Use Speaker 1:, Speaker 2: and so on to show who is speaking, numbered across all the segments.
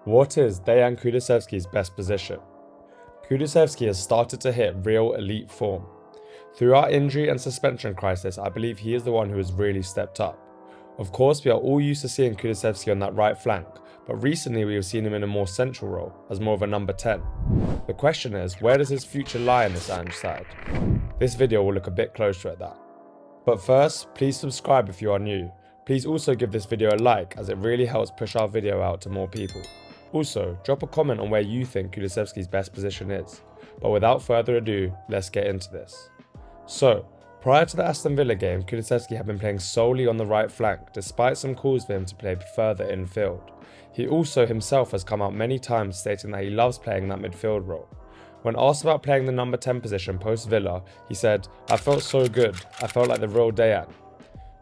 Speaker 1: What is Dejan Kulusevski's best position? Kulusevski has started to hit real elite form. Through our injury and suspension crisis, I believe he is the one who has really stepped up. Of course, we are all used to seeing Kulusevski on that right flank, but recently we have seen him in a more central role, as more of a number 10. The question is, where does his future lie in this Ange side? This video will look a bit closer at that. But first, please subscribe if you are new. Please also give this video a like, as it really helps push our video out to more people. Also, drop a comment on where you think Kulusevski's best position is. But without further ado, let's get into this. So, prior to the Aston Villa game, Kulusevski had been playing solely on the right flank, despite some calls for him to play further infield. He also himself has come out many times stating that he loves playing that midfield role. When asked about playing the number 10 position post-Villa, he said, "I felt so good, I felt like the real Dejan."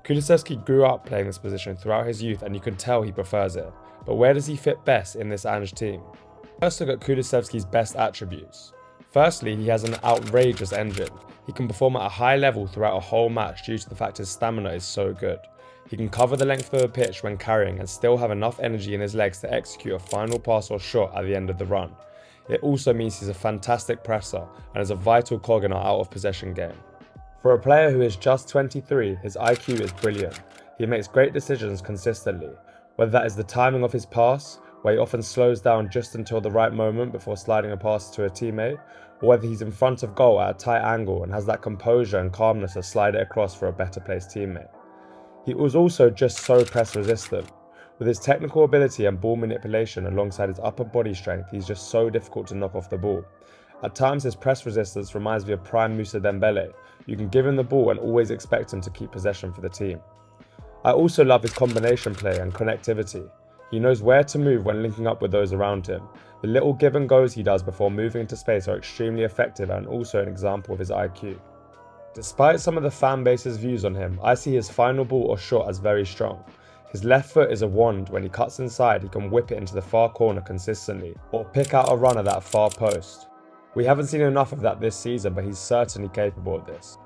Speaker 1: Kulusevski grew up playing this position throughout his youth and you can tell he prefers it. But where does he fit best in this Ange team? First, look at Kulusevski's best attributes. Firstly, he has an outrageous engine. He can perform at a high level throughout a whole match due to the fact his stamina is so good. He can cover the length of the pitch when carrying and still have enough energy in his legs to execute a final pass or shot at the end of the run. It also means he's a fantastic presser and is a vital cog in our out of possession game. For a player who is just 23, his IQ is brilliant. He makes great decisions consistently, whether that is the timing of his pass, where he often slows down just until the right moment before sliding a pass to a teammate, or whether he's in front of goal at a tight angle and has that composure and calmness to slide it across for a better placed teammate. He was also just so press resistant. With his technical ability and ball manipulation alongside his upper body strength, he's just so difficult to knock off the ball. At times his press resistance reminds me of prime Moussa Dembele. You can give him the ball and always expect him to keep possession for the team. I also love his combination play and connectivity. He knows where to move when linking up with those around him. The little give and goes he does before moving into space are extremely effective and also an example of his IQ. Despite some of the fan base's views on him, I see his final ball or shot as very strong. His left foot is a wand. When he cuts inside, he can whip it into the far corner consistently, or pick out a run at that far post. We haven't seen enough of that this season, but he's certainly capable of this.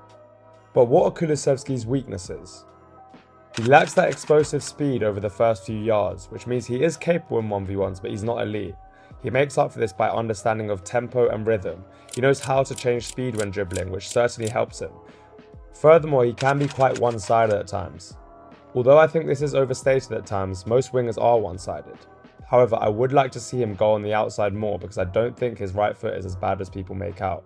Speaker 1: But what are Kulusevski's weaknesses? He lacks that explosive speed over the first few yards, which means he is capable in 1v1s, but he's not elite. He makes up for this by understanding of tempo and rhythm. He knows how to change speed when dribbling, which certainly helps him. Furthermore, he can be quite one-sided at times. Although I think this is overstated at times, most wingers are one-sided. However, I would like to see him go on the outside more because I don't think his right foot is as bad as people make out.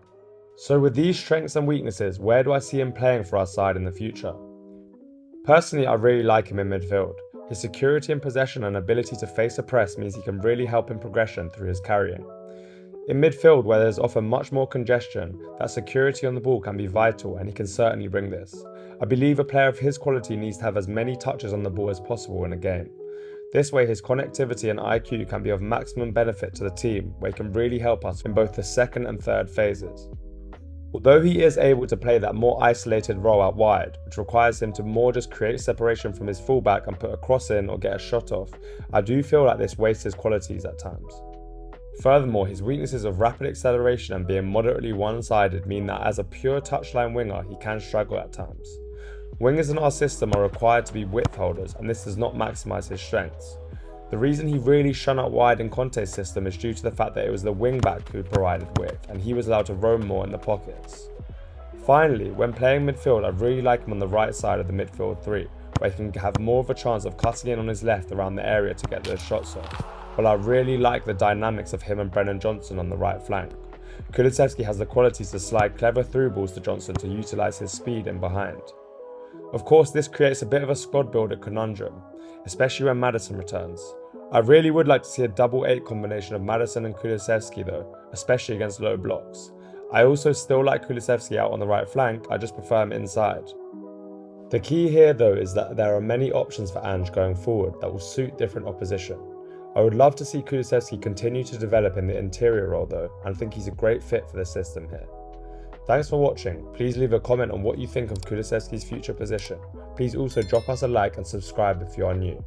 Speaker 1: So with these strengths and weaknesses, where do I see him playing for our side in the future? Personally, I really like him in midfield. His security in possession and ability to face a press means he can really help in progression through his carrying. In midfield, where there's often much more congestion, that security on the ball can be vital and he can certainly bring this. I believe a player of his quality needs to have as many touches on the ball as possible in a game. This way his connectivity and IQ can be of maximum benefit to the team, where he can really help us in both the second and third phases. Although he is able to play that more isolated role out wide, which requires him to more just create separation from his fullback and put a cross in or get a shot off, I do feel like this wastes his qualities at times. Furthermore, his weaknesses of rapid acceleration and being moderately one-sided mean that as a pure touchline winger, he can struggle at times. Wingers in our system are required to be width holders, and this does not maximise his strengths. The reason he really shone out wide in Conte's system is due to the fact that it was the wing-back who provided width, and he was allowed to roam more in the pockets. Finally, when playing midfield, I really like him on the right side of the midfield three, where he can have more of a chance of cutting in on his left around the area to get those shots off, while I really like the dynamics of him and Brennan Johnson on the right flank. Kulusevski has the qualities to slide clever through balls to Johnson to utilise his speed in behind. Of course, this creates a bit of a squad builder conundrum, especially when Maddison returns. I really would like to see a double 8 combination of Maddison and Kulusevski though, especially against low blocks. I also still like Kulusevski out on the right flank, I just prefer him inside. The key here though is that there are many options for Ange going forward that will suit different opposition. I would love to see Kulusevski continue to develop in the interior role though, and think he's a great fit for the system here. Thanks for watching. Please leave a comment on what you think of Kulusevski's future position. Please also drop us a like and subscribe if you are new.